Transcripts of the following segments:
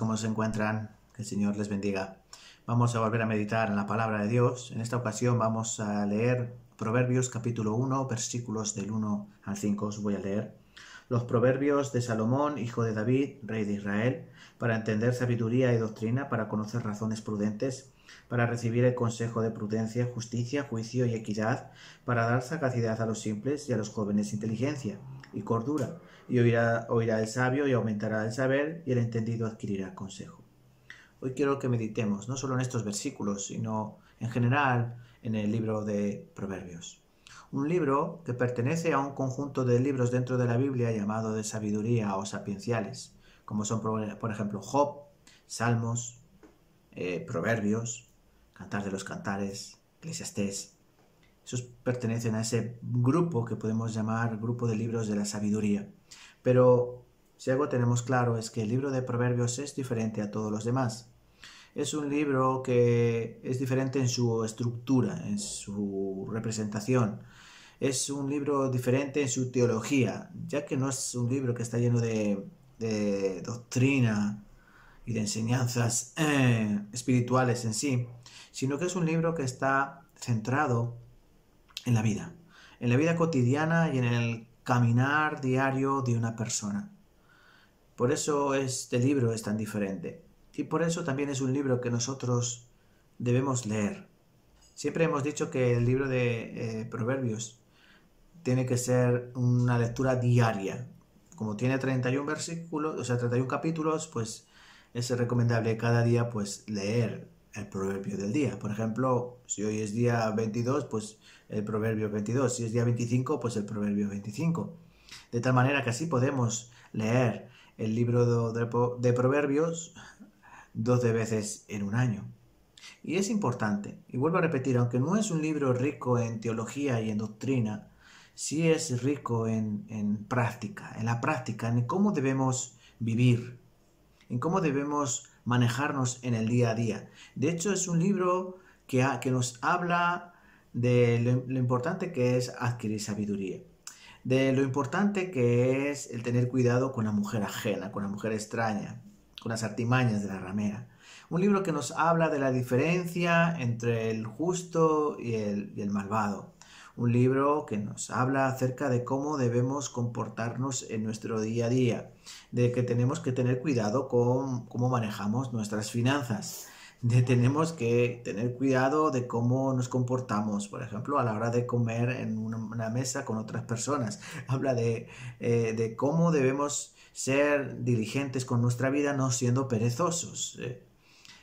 ¿cómo se encuentran? Que el Señor les bendiga. Vamos a volver a meditar en la palabra de Dios. En esta ocasión vamos a leer Proverbios capítulo 1, versículos del 1 al 5. Os voy a leer. Los proverbios de Salomón, hijo de David, rey de Israel, para entender sabiduría y doctrina, para conocer razones prudentes, para recibir el consejo de prudencia, justicia, juicio y equidad, para dar sagacidad a los simples y a los jóvenes inteligencia y cordura, y oirá el sabio y aumentará el saber, y el entendido adquirirá consejo. Hoy quiero que meditemos no solo en estos versículos, sino en general en el libro de Proverbios. Un libro que pertenece a un conjunto de libros dentro de la Biblia llamado de sabiduría o sapienciales, como son por ejemplo Job, Salmos, Proverbios, Cantar de los Cantares, Eclesiastés. Esos pertenecen a ese grupo que podemos llamar grupo de libros de la sabiduría. Pero si algo tenemos claro es que el libro de Proverbios es diferente a todos los demás. Es un libro que es diferente en su estructura, en su representación. Es un libro diferente en su teología, ya que no es un libro que está lleno de doctrina y de enseñanzas espirituales en sí, sino que es un libro que está centrado en la vida cotidiana y en el caminar diario de una persona. Por eso este libro es tan diferente. Y por eso también es un libro que nosotros debemos leer. Siempre hemos dicho que el libro de Proverbios tiene que ser una lectura diaria. Como tiene 31 versículos, o sea, 31 capítulos, pues es recomendable cada día pues leer el proverbio del día. Por ejemplo, si hoy es día 22, pues el proverbio 22. Si es día 25, pues el proverbio 25. De tal manera que así podemos leer el libro de Proverbios 12 veces en un año. Y es importante, y vuelvo a repetir, aunque no es un libro rico en teología y en doctrina, sí es rico en práctica, en cómo debemos vivir, en cómo debemos manejarnos en el día a día. De hecho, es un libro que nos habla de lo importante que es adquirir sabiduría, de lo importante que es el tener cuidado con la mujer ajena, con la mujer extraña, con las artimañas de la ramera. Un libro que nos habla de la diferencia entre el justo y el malvado. Un libro que nos habla acerca de cómo debemos comportarnos en nuestro día a día, de que tenemos que tener cuidado con cómo manejamos nuestras finanzas, de tenemos que tener cuidado de cómo nos comportamos, por ejemplo, a la hora de comer en una mesa con otras personas. Habla de cómo debemos ser diligentes con nuestra vida, no siendo perezosos.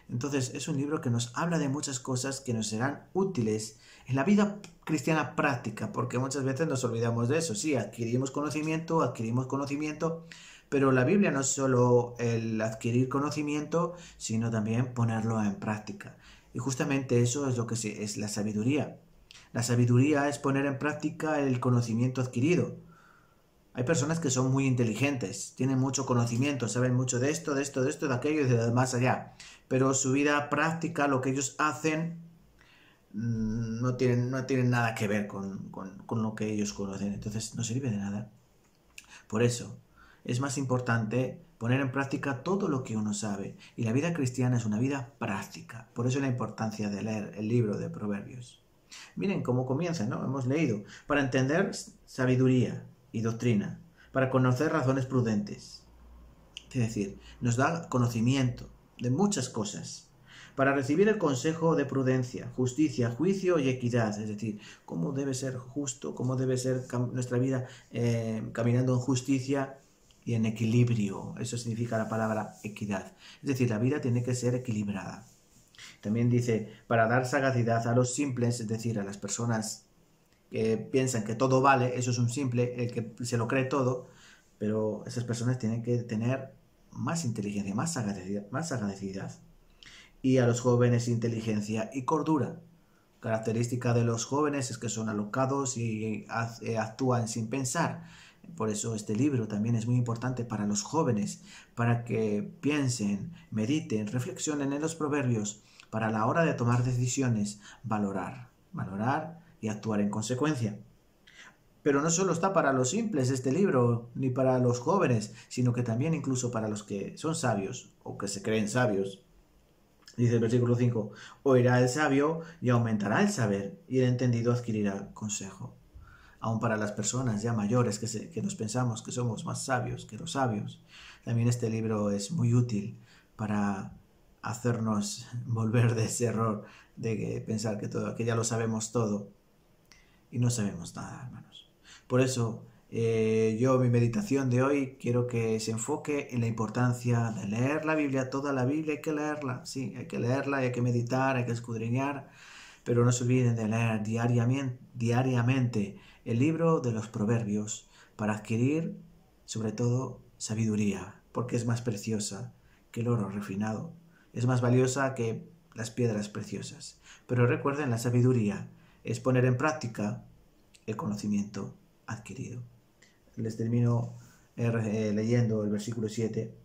Entonces es un libro que nos habla de muchas cosas que nos serán útiles en la vida cristiana práctica, porque muchas veces nos olvidamos de eso. Sí, adquirimos conocimiento, pero la Biblia no es solo el adquirir conocimiento, sino también ponerlo en práctica. Y justamente eso es lo que es la sabiduría. La sabiduría es poner en práctica el conocimiento adquirido. Hay personas que son muy inteligentes, tienen mucho conocimiento, saben mucho de esto, de aquello y de más allá. Pero su vida práctica, lo que ellos hacen, no tienen nada que ver con lo que ellos conocen. Entonces no sirve de nada. Por eso es más importante poner en práctica todo lo que uno sabe. Y la vida cristiana es una vida práctica. Por eso la importancia de leer el libro de Proverbios. Miren cómo comienza, ¿no? Hemos leído. Para entender sabiduría y doctrina, para conocer razones prudentes. Es decir, nos da conocimiento de muchas cosas. Para recibir el consejo de prudencia, justicia, juicio y equidad. Es decir, cómo debe ser justo, cómo debe ser nuestra vida caminando en justicia y en equilibrio. Eso significa la palabra equidad. Es decir, la vida tiene que ser equilibrada. También dice, para dar sagacidad a los simples, es decir, a las personas que piensan que todo vale, eso es un simple, el que se lo cree todo, pero esas personas tienen que tener más inteligencia, más sagacidad. Y a los jóvenes inteligencia y cordura. Característica de los jóvenes es que son alocados y actúan sin pensar. Por eso este libro también es muy importante para los jóvenes, para que piensen, mediten, reflexionen en los proverbios, para a la hora de tomar decisiones, valorar y actuar en consecuencia. Pero no solo está para los simples este libro, ni para los jóvenes, sino que también incluso para los que son sabios o que se creen sabios. Dice el versículo 5, oirá el sabio y aumentará el saber, y el entendido adquirirá consejo. Aún para las personas ya mayores que nos pensamos que somos más sabios que los sabios, también este libro es muy útil para hacernos volver de ese error de pensar que ya lo sabemos todo y no sabemos nada, hermanos. Por eso mi meditación de hoy quiero que se enfoque en la importancia de leer la Biblia, toda la Biblia hay que leerla, sí, hay que leerla, hay que meditar, hay que escudriñar, pero no se olviden de leer diariamente el libro de los Proverbios para adquirir, sobre todo, sabiduría, porque es más preciosa que el oro refinado, es más valiosa que las piedras preciosas. Pero recuerden, la sabiduría es poner en práctica el conocimiento adquirido. Les termino leyendo el versículo 7.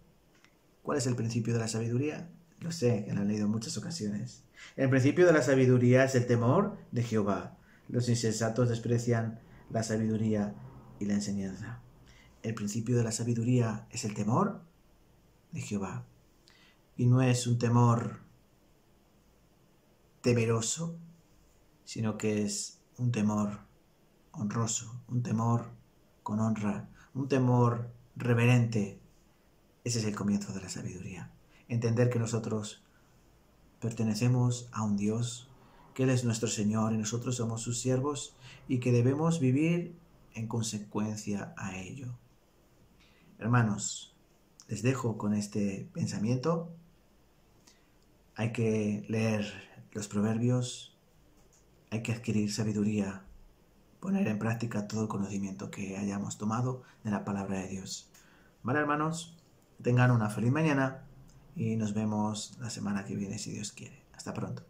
¿Cuál es el principio de la sabiduría? Lo sé, que lo han leído en muchas ocasiones. El principio de la sabiduría es el temor de Jehová. Los insensatos desprecian la sabiduría y la enseñanza. El principio de la sabiduría es el temor de Jehová. Y no es un temor temeroso, sino que es un temor honroso, un temor con honra, un temor reverente. Ese es el comienzo de la sabiduría. Entender que nosotros pertenecemos a un Dios, que Él es nuestro Señor y nosotros somos sus siervos y que debemos vivir en consecuencia a ello. Hermanos, les dejo con este pensamiento. Hay que leer los proverbios, hay que adquirir sabiduría, poner en práctica todo el conocimiento que hayamos tomado de la palabra de Dios. Vale, hermanos, tengan una feliz mañana y nos vemos la semana que viene si Dios quiere. Hasta pronto.